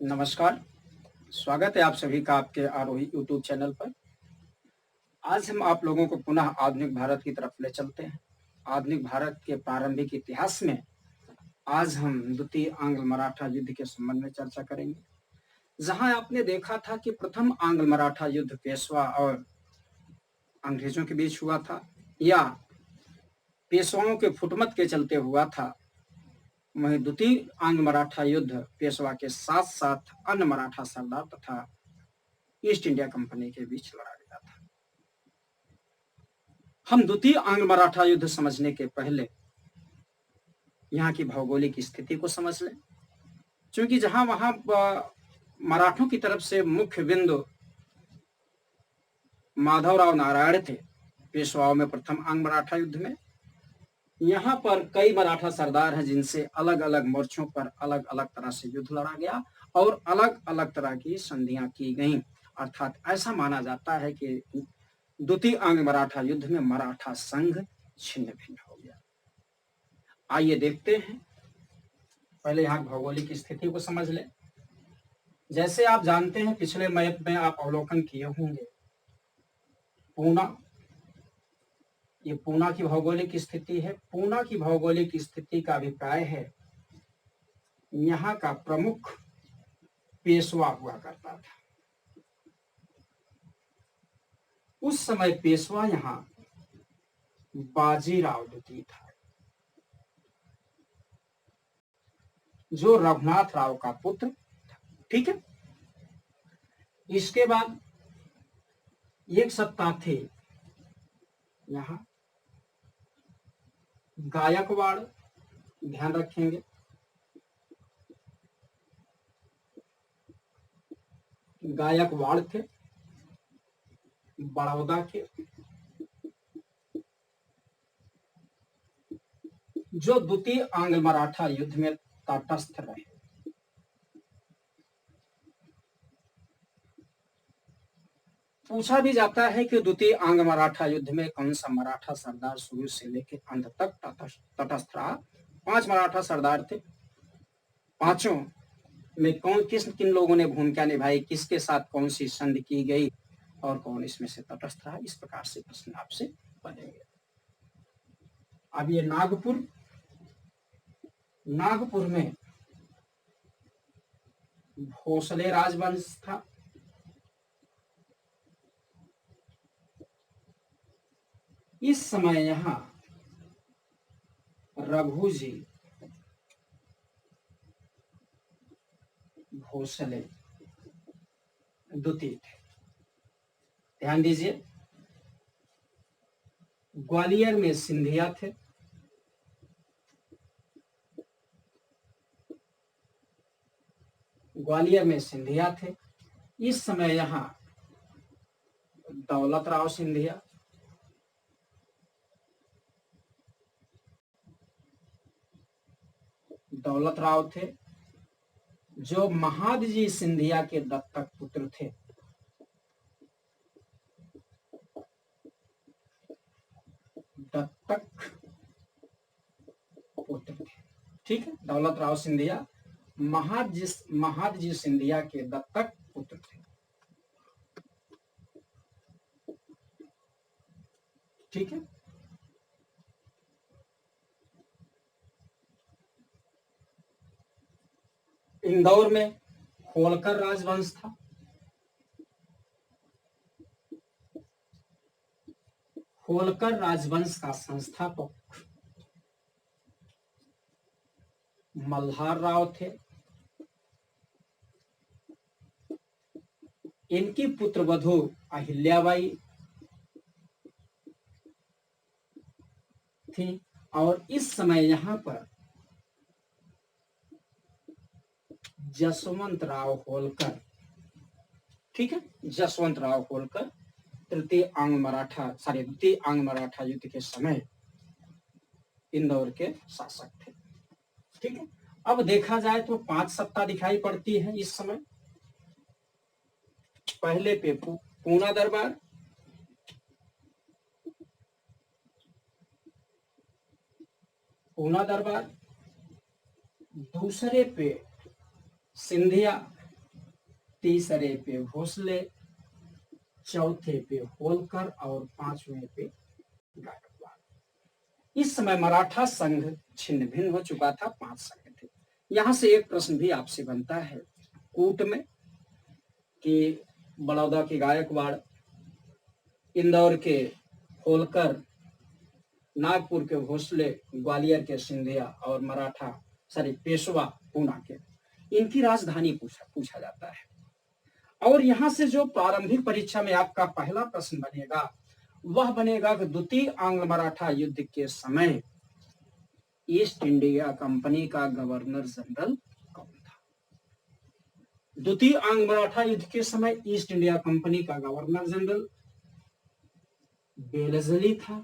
नमस्कार, स्वागत है आप सभी का आपके आरोही यूट्यूब चैनल पर। आज हम आप लोगों को पुनः आधुनिक भारत की तरफ ले चलते हैं। आधुनिक भारत के प्रारंभिक इतिहास में आज हम द्वितीय आंग्ल मराठा युद्ध के संबंध में चर्चा करेंगे, जहां आपने देखा था कि प्रथम आंग्ल मराठा युद्ध पेशवा और अंग्रेजों के बीच हुआ था, या पेशवाओं के फुटमत के चलते हुआ था। वहीं द्वितीय आंग्ल मराठा युद्ध पेशवा के साथ साथ अन्य मराठा सरदार तथा ईस्ट इंडिया कंपनी के बीच लड़ा गया था। हम द्वितीय आंग्ल मराठा युद्ध समझने के पहले यहाँ की भौगोलिक स्थिति को समझ लें, क्योंकि जहां वहां मराठों की तरफ से मुख्य बिंदु माधवराव नारायण थे पेशवाओं में प्रथम आंग्ल मराठा युद्ध में। यहाँ पर कई मराठा सरदार हैं जिनसे अलग अलग मोर्चों पर अलग अलग तरह से युद्ध लड़ा गया और अलग अलग तरह की संधियां की गईं। अर्थात ऐसा माना जाता है कि द्वितीय आंग्ल मराठा युद्ध में मराठा संघ छिन्न भिन्न हो गया। आइए देखते हैं, पहले यहाँ भौगोलिक स्थिति को समझ लें। जैसे आप जानते हैं, पिछले मैप में आप अवलोकन किए होंगे, पूना, ये पूना की भौगोलिक स्थिति है। पूना की भौगोलिक स्थिति का अभिप्राय है यहाँ का प्रमुख पेशवा हुआ करता था। उस समय पेशवा यहाँ बाजीराव द्वितीय था, जो रघुनाथ राव का पुत्र था। ठीक है। इसके बाद एक सत्ता थे यहाँ गायकवाड़, ध्यान रखेंगे, गायकवाड़ थे बड़ौदा के, जो द्वितीय आंग्ल मराठा युद्ध में तटस्थ रहे। पूछा भी जाता है कि द्वितीय आंग्ल मराठा युद्ध में कौन सा मराठा सरदार शुरू से लेकर अंत तक तटस्थ रहा। 5 मराठा सरदार थे, पांचों में किन लोगों ने भूमिका निभाई, किसके साथ कौन सी संधि की गई और कौन इसमें से तटस्थ रहा। इस प्रकार से प्रश्न आपसे बनेंगे। अब ये नागपुर में भोसले राजवंश था। इस समय यहाँ रघुजी भोसले द्वितीय थे। ध्यान दीजिए, ग्वालियर में सिंधिया थे, ग्वालियर में सिंधिया थे। इस समय यहाँ दौलत राव सिंधिया, दौलत राव थे, जो महादजी सिंधिया के दत्तक पुत्र थे। दत्तक पुत्र थे। ठीक है, दौलत राव सिंधिया महादजी सिंधिया के दत्तक पुत्र थे। ठीक है। इंदौर में होलकर राजवंश था। होलकर राजवंश का संस्थापक मल्हार राव थे। इनकी पुत्रवधू अहिल्याबाई थी और इस समय यहाँ पर जसवंत राव होलकर, ठीक है, जसवंत राव होलकर द्वितीय आंग्ल मराठा युद्ध के समय इंदौर के शासक थे। ठीक है। अब देखा जाए तो 5 सत्ता दिखाई पड़ती है इस समय। पहले पे पूना दरबार, दूसरे पे सिंधिया, तीसरे पे भोसले, चौथे पे होलकर और पांचवें पे गायकवाड़। इस समय मराठा संघ छिन्न भिन्न हो चुका था, 5 संघ थे। यहां से एक प्रश्न भी आपसे बनता है कूट में कि बड़ौदा के गायकवाड़, इंदौर के होलकर, नागपुर के भोसले, ग्वालियर के सिंधिया और मराठा पेशवा पूना के, इनकी राजधानी पूछा जाता है। और यहां से जो प्रारंभिक परीक्षा में आपका पहला प्रश्न बनेगा वह बनेगा कि द्वितीय आंग्ल मराठा युद्ध के समय ईस्ट इंडिया कंपनी का गवर्नर जनरल कौन था। द्वितीय आंग्ल मराठा युद्ध के समय ईस्ट इंडिया कंपनी का गवर्नर जनरल वेलेस्ली था।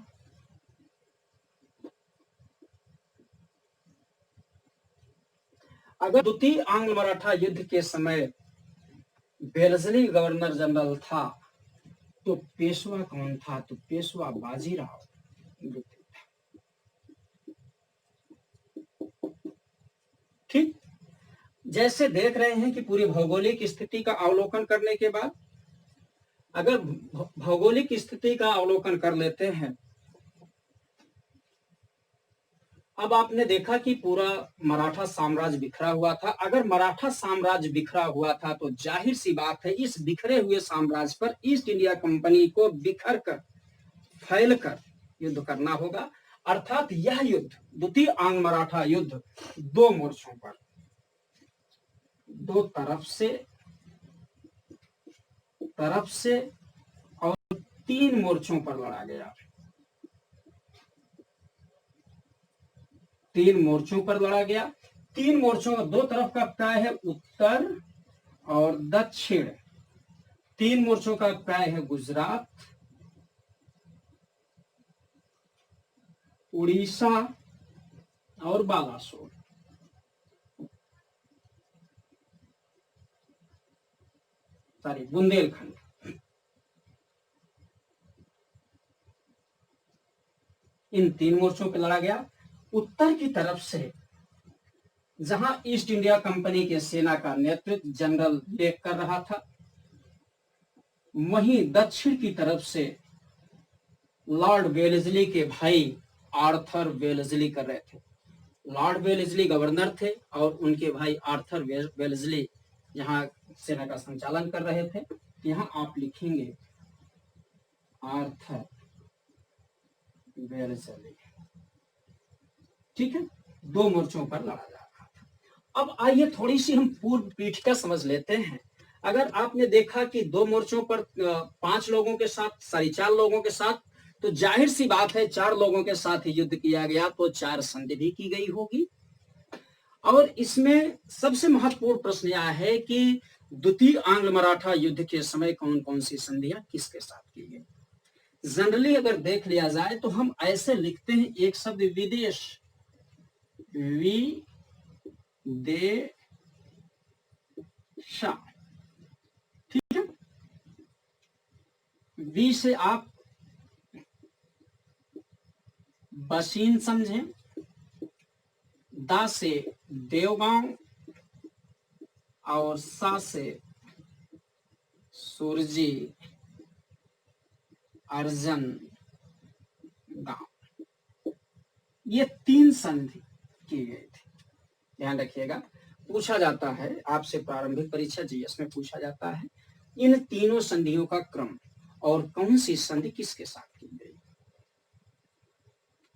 अगर द्वितीय आंग्ल मराठा युद्ध के समय वेलेस्ली गवर्नर जनरल था तो पेशवा कौन था, तो पेशवा बाजीराव द्वितीय था। ठीक, जैसे देख रहे हैं कि पूरी भौगोलिक स्थिति का अवलोकन करने के बाद अगर भौगोलिक स्थिति का अवलोकन कर लेते हैं, अब आपने देखा कि पूरा मराठा साम्राज्य बिखरा हुआ था। अगर मराठा साम्राज्य बिखरा हुआ था तो जाहिर सी बात है इस बिखरे हुए साम्राज्य पर ईस्ट इंडिया कंपनी को बिखर कर, फैल कर युद्ध करना होगा। अर्थात यह युद्ध, द्वितीय आंग्ल मराठा युद्ध, 2 मोर्चों पर, 2 तरफ से और 3 मोर्चों पर लड़ा गया। 3 मोर्चों पर लड़ा गया। 3 मोर्चों का 2 तरफ का अभिप्राय है उत्तर और दक्षिण। 3 मोर्चों का अभिप्राय है गुजरात, उड़ीसा और बालासोर। बुंदेलखंड। इन 3 मोर्चों पर लड़ा गया। उत्तर की तरफ से जहां ईस्ट इंडिया कंपनी के सेना का नेतृत्व जनरल लेक कर रहा था, वहीं दक्षिण की तरफ से लॉर्ड वेलेस्ली के भाई आर्थर वेलेस्ली कर रहे थे। लॉर्ड वेलेस्ली गवर्नर थे और उनके भाई आर्थर वेलेस्ली यहाँ सेना का संचालन कर रहे थे। यहाँ आप लिखेंगे आर्थर वेलेस्ली। ठीक है, 2 मोर्चों पर लड़ा जा रहा था। अब आइए थोड़ी सी हम पूर्व पीठिका समझ लेते हैं। अगर आपने देखा कि 2 मोर्चों पर 5 लोगों के साथ, 4 लोगों के साथ, तो जाहिर सी बात है 4 लोगों के साथ युद्ध किया गया तो 4 संधि भी की गई होगी। और इसमें सबसे महत्वपूर्ण प्रश्न यह है कि द्वितीय आंग्ल मराठा युद्ध के समय कौन कौन सी संधियां किसके साथ की गई। जनरली अगर देख लिया जाए तो हम ऐसे लिखते हैं, एक शब्द विदेश, विदेशा। ठीक है, वी से आप बसीन समझें, दा से देवगांव और सा से सुरजी, अर्जन गांव। ये 3 संधि की गई थी। ध्यान रखिएगा, पूछा जाता है आपसे, प्रारंभिक परीक्षा जीएस में पूछा जाता है इन तीनों संधियों का क्रम और कौन सी संधि किसके साथ की गई।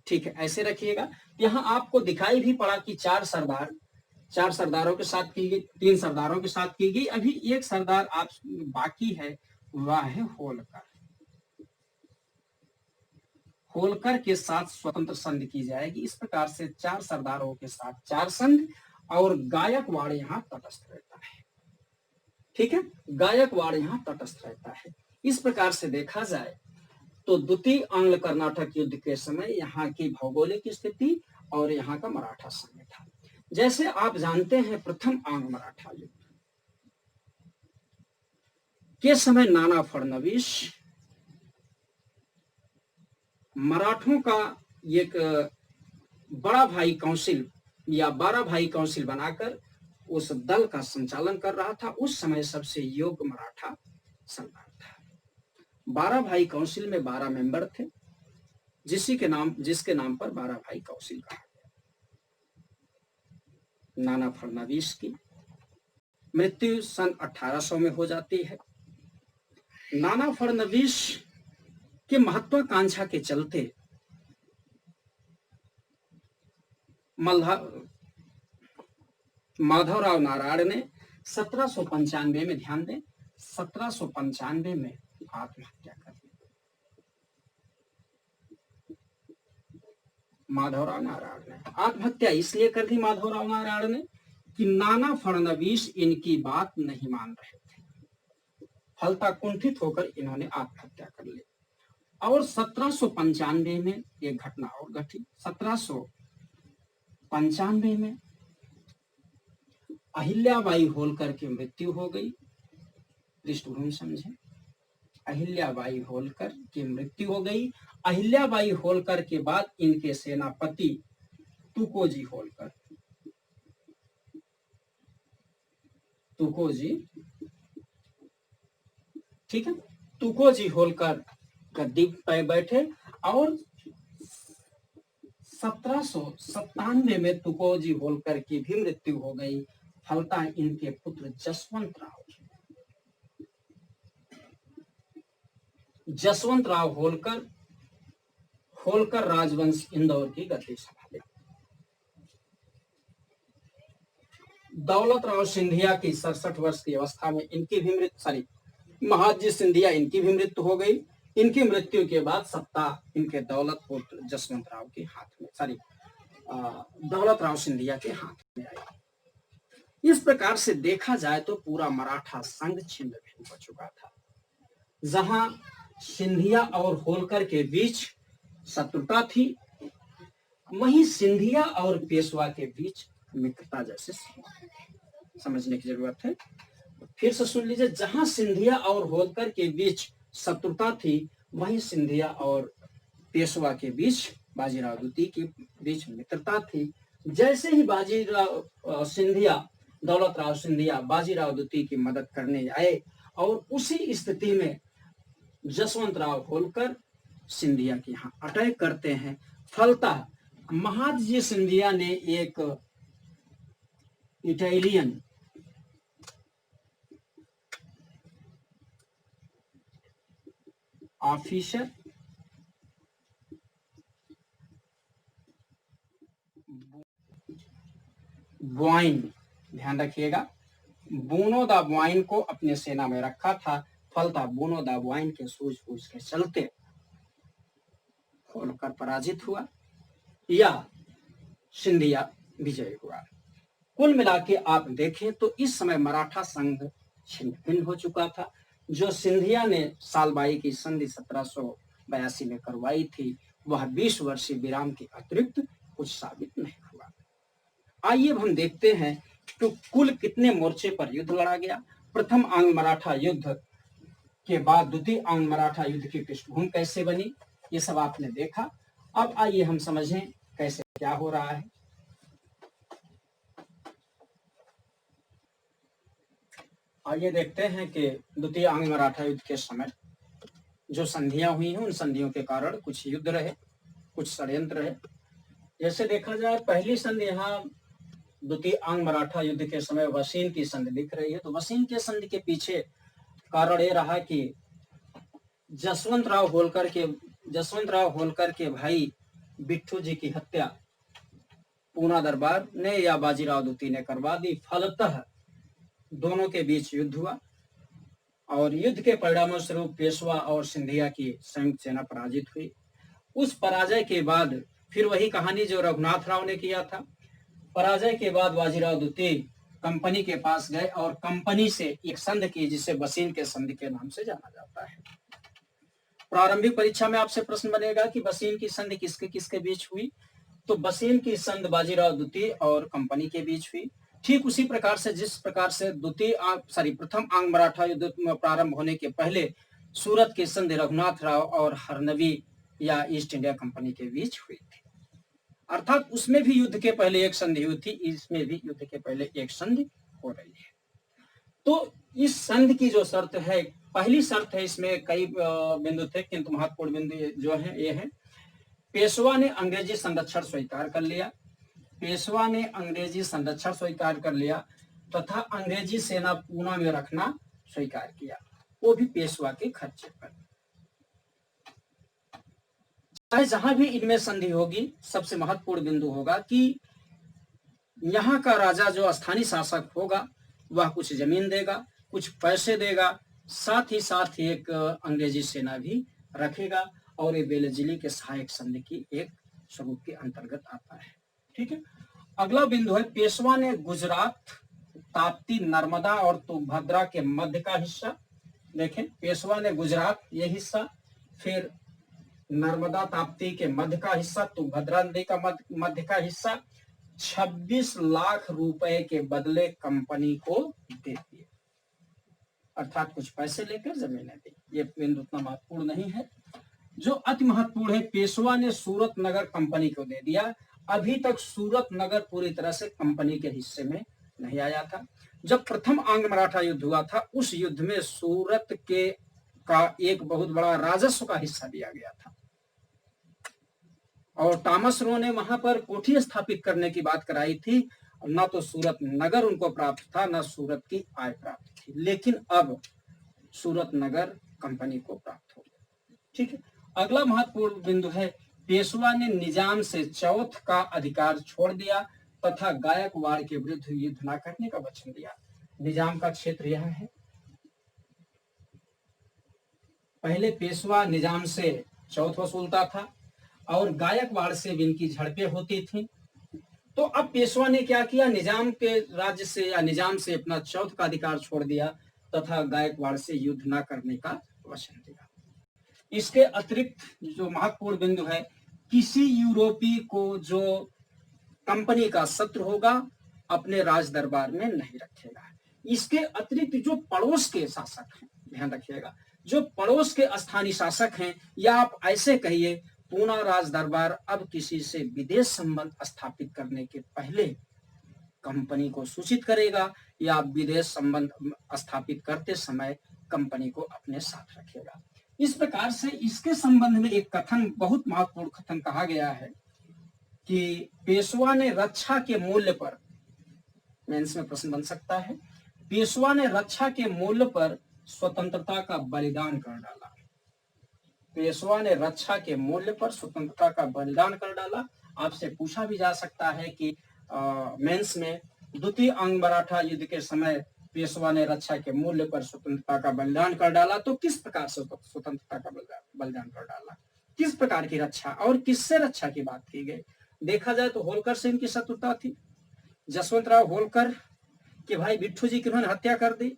ठीक है, ऐसे रखिएगा। यहाँ आपको दिखाई भी पड़ा कि 4 सरदारों के साथ की गई, 3 सरदारों के साथ की गई। अभी एक सरदार आप बाकी है, वह है होलकर। होलकर के साथ स्वतंत्र संधि की जाएगी। इस प्रकार से 4 सरदारों के साथ 4 संधि और गायकवाड़ यहाँ तटस्थ रहता है। ठीक है, गायकवाड़ यहाँ तटस्थ रहता है। इस प्रकार से देखा जाए तो द्वितीय आंग्ल कर्नाटक युद्ध के समय यहाँ की भौगोलिक स्थिति और यहाँ का मराठा संघ था। जैसे आप जानते हैं प्रथम आंग्ल मराठा युद्ध के समय नाना फडणवीस मराठों का एक बड़ा भाई काउंसिल या 12 भाई काउंसिल बनाकर उस दल का संचालन कर रहा था। उस समय सबसे योग्य मराठा सरदार था। 12 भाई काउंसिल में 12 मेंबर थे, जिसके नाम पर 12 भाई काउंसिल कहा गया। नाना फडणवीस की मृत्यु सन 1800 में हो जाती है। नाना फडणवीस की महत्वाकांक्षा के चलते माधवराव नारायण ने 1795 में, ध्यान दें, 1795 में आत्महत्या कर ली। माधवराव नारायण ने आत्महत्या इसलिए कर दी माधवराव नारायण ने कि नाना फडणवीस इनकी बात नहीं मान रहे थे। फलता कुंठित होकर इन्होंने आत्महत्या कर ली। और 1795 में एक घटना और घटी। 1795 में अहिल्याबाई होलकर की मृत्यु हो गई। पृष्ठभूमि समझे, अहिल्याबाई होलकर की मृत्यु हो गई। अहिल्याबाई होलकर के बाद इनके सेनापति तुकोजी होलकर, तुकोजी, ठीक है, तुकोजी होलकर गद्दी पर बैठे और 1797 में तुकोजी होलकर की भी मृत्यु हो गई। फलता इनके पुत्र जसवंत राव होलकर राजवंश इंदौर की गद्दी संभाले। दौलत राव सिंधिया की 67 वर्ष की अवस्था में इनकी भी मृत्यु, महादजी सिंधिया इनकी भी मृत्यु हो गई। इनकी मृत्यु के बाद सत्ता इनके दौलत पुत्र जसवंत राव के हाथ में, दौलत राव सिंधिया के हाथ में आई। इस प्रकार से देखा जाए तो पूरा मराठा संघ छिन्न भिन्न हो चुका था। जहां सिंधिया और होलकर के बीच शत्रुता थी, वहीं सिंधिया और पेशवा के बीच मित्रता जैसे समझने की जरूरत है। फिर से सुन लीजिए, जहां सिंधिया और होलकर के बीच शत्रुता थी, वहीं सिंधिया और पेशवा के बीच, बाजीराव द्वितीय के बीच मित्रता थी। जैसे ही दौलत राव सिंधिया बाजीराव द्वितीय की मदद करने आए और उसी स्थिति में जसवंत राव होलकर सिंधिया के यहाँ अटैक करते हैं। फलतः महादजी सिंधिया ने एक इटालियन ऑफिसर बुआइन, ध्यान रखिएगा, बोनो दा बुआइन को अपने सेना में रखा था। फलता बोनो दा बुआइन के सूझबूझ के चलते होलकर पराजित हुआ या सिंधिया विजय हुआ। कुल मिला के आप देखें तो इस समय मराठा संघ छिन्न भिन्न हो चुका था। जो सिंधिया ने सालबाई की संधि 1782 में करवाई थी, वह 20 वर्षीय विराम के अतिरिक्त कुछ साबित नहीं हुआ। आइए हम देखते हैं तो कुल कितने मोर्चे पर युद्ध लड़ा गया। प्रथम आंग्ल मराठा युद्ध के बाद द्वितीय आंग्ल मराठा युद्ध की पृष्ठभूमि कैसे बनी, ये सब आपने देखा। अब आइए हम समझें कैसे क्या हो रहा है। आइए देखते हैं कि द्वितीय आंग्ल मराठा युद्ध के समय जो संधियां हुई हैं, उन संधियों के कारण कुछ युद्ध रहे, कुछ षड्यंत्र रहे। जैसे देखा जाए, पहली संधि यहाँ द्वितीय आंग्ल मराठा युद्ध के समय वसीन की संधि दिख रही है। तो वसीन के संधि के पीछे कारण ये रहा कि जसवंत राव होलकर के भाई बिट्ठू जी की हत्या पूना दरबार ने या बाजीराव द्वितीय ने करवा दी। फलतः दोनों के बीच युद्ध हुआ और युद्ध के परिणामों स्वरूप पेशवा और सिंधिया की संयुक्त सेना पराजित हुई। उस पराजय के बाद फिर वही कहानी जो रघुनाथ राव ने किया था। पराजय के बाद बाजीराव द्वितीय कंपनी के पास गए और कंपनी से एक संधि की, जिसे वसीन के संधि के नाम से जाना जाता है। प्रारंभिक परीक्षा में आपसे प्रश्न बनेगा कि वसीन की संधि किसके किसके बीच हुई, तो वसीन की संधि बाजीराव द्वितीय और कंपनी के बीच हुई। ठीक उसी प्रकार से जिस प्रकार से प्रथम आंग्ल मराठा युद्ध प्रारंभ होने के पहले सूरत की संधि रघुनाथ राव और हरनवी या ईस्ट इंडिया कंपनी के बीच हुई थी। अर्थात उसमें भी युद्ध के पहले एक संधि हुई थी, इसमें भी युद्ध के पहले एक संधि हो रही है। तो इस संधि की जो शर्त है, पहली शर्त है, इसमें कई बिंदु थे किंतु महत्वपूर्ण बिंदु जो है ये है, पेशवा ने अंग्रेजी संरक्षण स्वीकार कर लिया, पेशवा ने अंग्रेजी संरक्षण स्वीकार कर लिया तथा अंग्रेजी सेना पूना में रखना स्वीकार किया, वो भी पेशवा के खर्चे पर। चाहे जहां भी इनमें संधि होगी, सबसे महत्वपूर्ण बिंदु होगा कि यहाँ का राजा जो स्थानीय शासक होगा वह कुछ जमीन देगा, कुछ पैसे देगा, साथ ही एक अंग्रेजी सेना भी रखेगा, और ये बेलजिली के सहायक संधि की एक स्वरूप के अंतर्गत आता है। ठीक है, अगला बिंदु है, पेशवा ने गुजरात, ताप्ती, नर्मदा और तुंगभद्रा के मध्य का हिस्सा, देखें पेशवा ने गुजरात ये हिस्सा, फिर नर्मदा ताप्ती के मध्य का हिस्सा, तुंगभद्रा नदी का मध्य का हिस्सा 26 लाख रुपए के बदले कंपनी को दे दिए, अर्थात कुछ पैसे लेकर जमीनें दी। ये बिंदु उतना महत्वपूर्ण नहीं है। जो अति महत्वपूर्ण है, पेशवा ने सूरत नगर कंपनी को दे दिया। अभी तक सूरत नगर पूरी तरह से कंपनी के हिस्से में नहीं आया था। जब प्रथम आंग्ल मराठा युद्ध हुआ था, उस युद्ध में सूरत के का एक बहुत बड़ा राजस्व का हिस्सा दिया गया था, और टॉमस रो ने वहां पर कोठी स्थापित करने की बात कराई थी। न तो सूरत नगर उनको प्राप्त था, न सूरत की आय प्राप्त थी, लेकिन अब सूरत नगर कंपनी को प्राप्त हो गया। ठीक है, अगला महत्वपूर्ण बिंदु है, पेशवा ने निजाम से चौथ का अधिकार छोड़ दिया तथा गायकवाड़ के विरुद्ध युद्ध न करने का वचन दिया। निजाम का क्षेत्र यह है, पहले पेशवा निजाम से चौथ वसूलता था और गायकवाड़ से इनकी झड़पें होती थी। तो अब पेशवा ने क्या किया, निजाम के राज्य से या निजाम से अपना चौथ का अधिकार छोड़ दिया तथा गायकवाड़ से युद्ध न करने का वचन दिया। इसके अतिरिक्त जो महत्वपूर्ण बिंदु है, किसी यूरोपीय को जो कंपनी का शत्रु होगा अपने राज दरबार में नहीं रखेगा। इसके अतिरिक्त जो पड़ोस के शासक हैं, ध्यान रखिएगा, जो पड़ोस के स्थानीय शासक हैं, या आप ऐसे कहिए पूना राज दरबार अब किसी से विदेश संबंध स्थापित करने के पहले कंपनी को सूचित करेगा, या विदेश संबंध स्थापित करते समय कंपनी को अपने साथ रखेगा। इस प्रकार से इसके संबंध में एक कथन, बहुत महत्वपूर्ण कथन कहा गया है कि पेशवा ने रक्षा के मूल्य पर, मेंस में प्रश्न बन सकता है, पेशवा ने रक्षा के मूल्य पर स्वतंत्रता का बलिदान कर डाला। पेशवा ने रक्षा के मूल्य पर स्वतंत्रता का बलिदान कर डाला। आपसे पूछा भी जा सकता है कि मेंस में द्वितीय आंग्ल मराठा युद्ध के समय पेशवा ने रक्षा के मूल्य पर स्वतंत्रता का बलिदान कर डाला, तो किस प्रकार से स्वतंत्रता का बलिदान कर डाला, किस प्रकार की रक्षा और किससे रक्षा की बात की गई। देखा जाए तो होलकर से इनकी शत्रुता थी। जसवंतराव होलकर के भाई बिट्ठू जी की उन्होंने हत्या कर दी।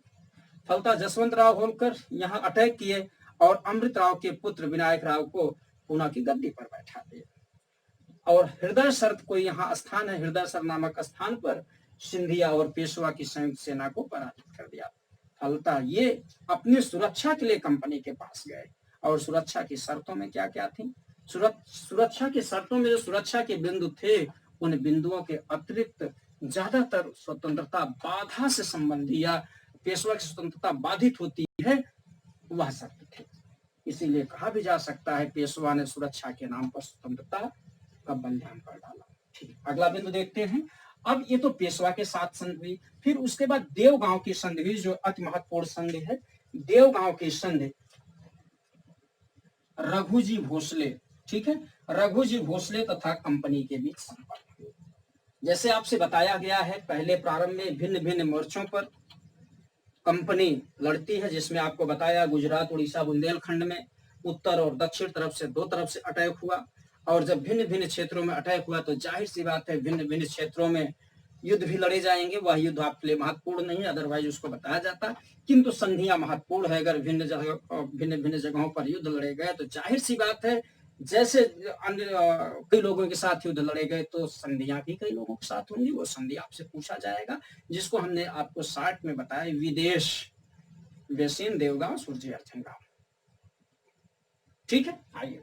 फलता जसवंतराव होलकर यहाँ अटैक किए और अमृतराव के पुत्र विनायक राव को पूना की गद्दी पर बैठा दिया। और हृदयसर कोई यहाँ स्थान है, हृदयसर नामक स्थान पर सिंधिया और पेशवा की संयुक्त सेना को पराजित कर दिया। फलता ये अपनी सुरक्षा के लिए कंपनी के पास गए, और सुरक्षा की शर्तों में क्या क्या थी, सुरक्षा की शर्तों में जो सुरक्षा के बिंदु थे, उन बिंदुओं के अतिरिक्त ज्यादातर स्वतंत्रता बाधा से संबंधी या पेशवा की स्वतंत्रता बाधित होती है, वह शर्त थे। इसीलिए कहा भी जा सकता है पेशवा ने सुरक्षा के नाम पर स्वतंत्रता का बलिदान कर डाला। ठीक, अगला बिंदु देखते हैं। अब ये तो पेशवा के साथ संधि हुई, फिर उसके बाद देवगांव की संधि हुई, जो अति महत्वपूर्ण संधि है। देवगांव की संधि रघुजी भोसले, ठीक है, रघुजी भोसले तथा कंपनी के बीच संपर्क हुए। जैसे आपसे बताया गया है, पहले प्रारंभ में भिन्न भिन्न मोर्चों पर कंपनी लड़ती है, जिसमें आपको बताया गुजरात, उड़ीसा, बुंदेलखंड में उत्तर और दक्षिण तरफ से दो तरफ से अटैक हुआ। और जब भिन्न भिन्न क्षेत्रों में अटैक हुआ तो जाहिर सी बात है भिन्न भिन्न क्षेत्रों में युद्ध भी लड़े जाएंगे। वह युद्ध आपके लिए महत्वपूर्ण नहीं है, अदरवाइज उसको बताया जाता, किंतु संधियां महत्वपूर्ण है। अगर भिन्न भिन्न जगहों पर युद्ध लड़े गए तो जाहिर सी बात है, जैसे अन्य कई लोगों के साथ युद्ध लड़े गए तो संधियां भी कई लोगों के साथ होंगी। वो संधि आपसे पूछा जाएगा, जिसको हमने आपको शार्ट में बताया, विदेश, बेसिन, देवगांव, सुरजी, अर्जनगांव। ठीक है, आइए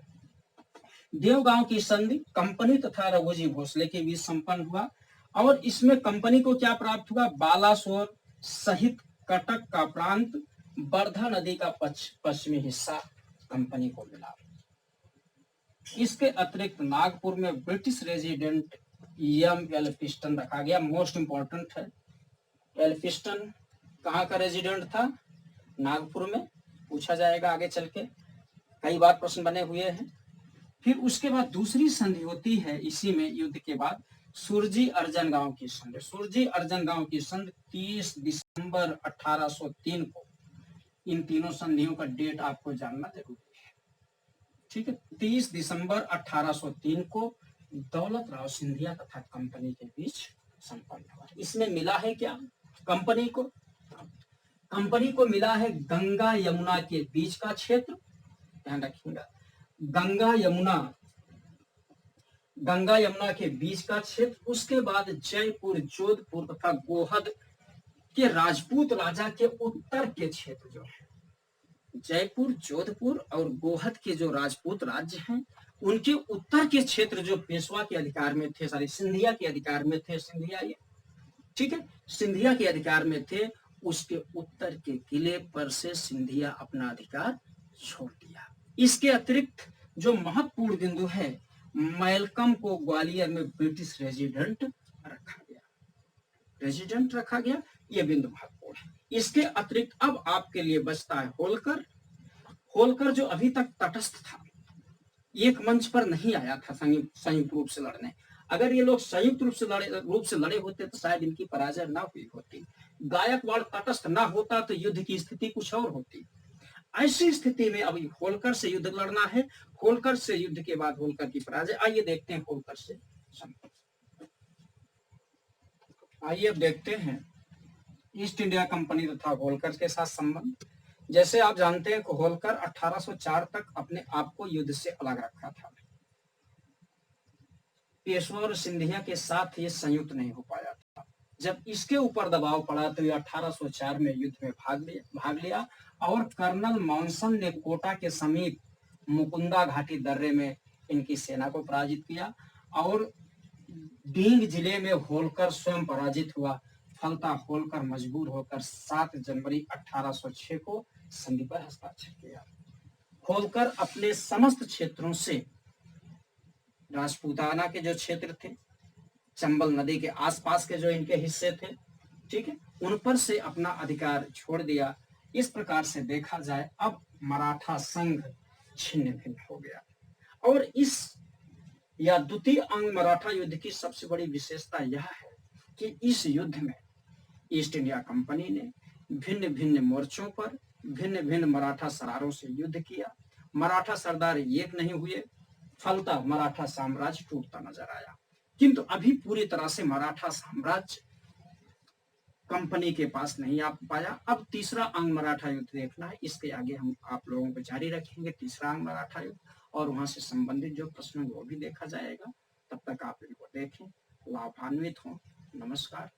देवगांव की संधि कंपनी तथा रघुजी भोसले के बीच संपन्न हुआ और इसमें कंपनी को क्या प्राप्त हुआ? बालासोर सहित कटक का प्रांत, वर्धा नदी का पश्चिमी हिस्सा कंपनी को मिला। इसके अतिरिक्त नागपुर में ब्रिटिश रेजिडेंट एम एल्फिंस्टन रखा गया। मोस्ट इंपॉर्टेंट है, एल्फिंस्टन कहाँ का रेजिडेंट था? नागपुर में। पूछा जाएगा आगे चल के, कई बार प्रश्न बने हुए हैं। फिर उसके बाद दूसरी संधि होती है इसी में युद्ध के बाद, सुरजी अर्जन गांव की संधि। सुरजी अर्जन गांव की संधि 30 दिसंबर 1803 को। इन तीनों संधियों का डेट आपको जानना जरूरी है, ठीक है। 30 दिसंबर 1803 को दौलत राव सिंधिया तथा कंपनी के बीच संपन्न हुआ। इसमें मिला है क्या कंपनी को? कंपनी को मिला है गंगा यमुना के बीच का क्षेत्र, ध्यान रखिएगा, गंगा यमुना के बीच का क्षेत्र। उसके बाद जयपुर, जोधपुर तथा गोहद के राजपूत राजा के उत्तर के क्षेत्र जो है, जयपुर, जोधपुर और गोहद के जो राजपूत राज्य हैं उनके उत्तर के क्षेत्र जो पेशवा के अधिकार में थे, सिंधिया के अधिकार में थे, सिंधिया ये, ठीक है, सिंधिया के अधिकार में थे, उसके उत्तर के किले पर से सिंधिया अपना अधिकार छोड़ दिया। इसके अतिरिक्त जो महत्वपूर्ण बिंदु है, मैलकम को ग्वालियर में ब्रिटिश रेजिडेंट रखा गया, यह बिंदु महत्वपूर्ण है। इसके अतिरिक्त अब आपके लिए बचता है होलकर। होलकर जो अभी तक तटस्थ था, एक मंच पर नहीं आया था संयुक्त रूप से लड़ने। अगर ये लोग संयुक्त रूप से लड़े होते तो शायद इनकी पराजय ना हुई होती। गायकवाड़ तटस्थ ना होता तो युद्ध की स्थिति कुछ और होती। ऐसी स्थिति में अब होलकर से युद्ध लड़ना है। होलकर से युद्ध के बाद होलकर की पराजय। आइए देखते हैं होलकर से संपर्क। आइए अब देखते हैं ईस्ट इंडिया कंपनी तथा होलकर के साथ संबंध। जैसे आप जानते हैं कि होलकर 1804 तक अपने आप को युद्ध से अलग रखा था। पेशवा और सिंधिया के साथ ये संयुक्त नहीं हो पाया था। जब इसके ऊपर दबाव पड़ा तो ये 1804 में युद्ध में भाग लिया और कर्नल मॉनसन ने कोटा के समीप मुकुंदा घाटी दर्रे में इनकी सेना को पराजित किया और डींग जिले में होलकर स्वयं पराजित हुआ। फलता होलकर मजबूर होकर 7 जनवरी 1806 को संधि पर हस्ताक्षर किया। होलकर अपने समस्त क्षेत्रों से, राजपूताना के जो क्षेत्र थे, चंबल नदी के आसपास के जो इनके हिस्से थे, ठीक है, उन पर से अपना अधिकार छोड़ दिया। इस प्रकार से देखा जाए अब मराठा संघ छिन्न भिन्न हो गया। और इस या द्वितीय अंग मराठा युद्ध की सबसे बड़ी विशेषता यह है कि इस युद्ध में ईस्ट इंडिया कंपनी ने भिन्न भिन्न मोर्चों पर भिन्न भिन्न मराठा सरारों से युद्ध किया। मराठा सरदार एक नहीं हुए, फलतः मराठा साम्राज्य टूटता नजर आया। किंतु अभी पूरी तरह से मराठा साम्राज्य कंपनी के पास नहीं आ पाया। अब तीसरा अंग मराठा युद्ध देखना है। इसके आगे हम आप लोगों को जारी रखेंगे तीसरा अंग मराठा युद्ध, और वहां से संबंधित जो प्रश्न वो भी देखा जाएगा। तब तक आप इनको देखें, लाभान्वित हों। नमस्कार।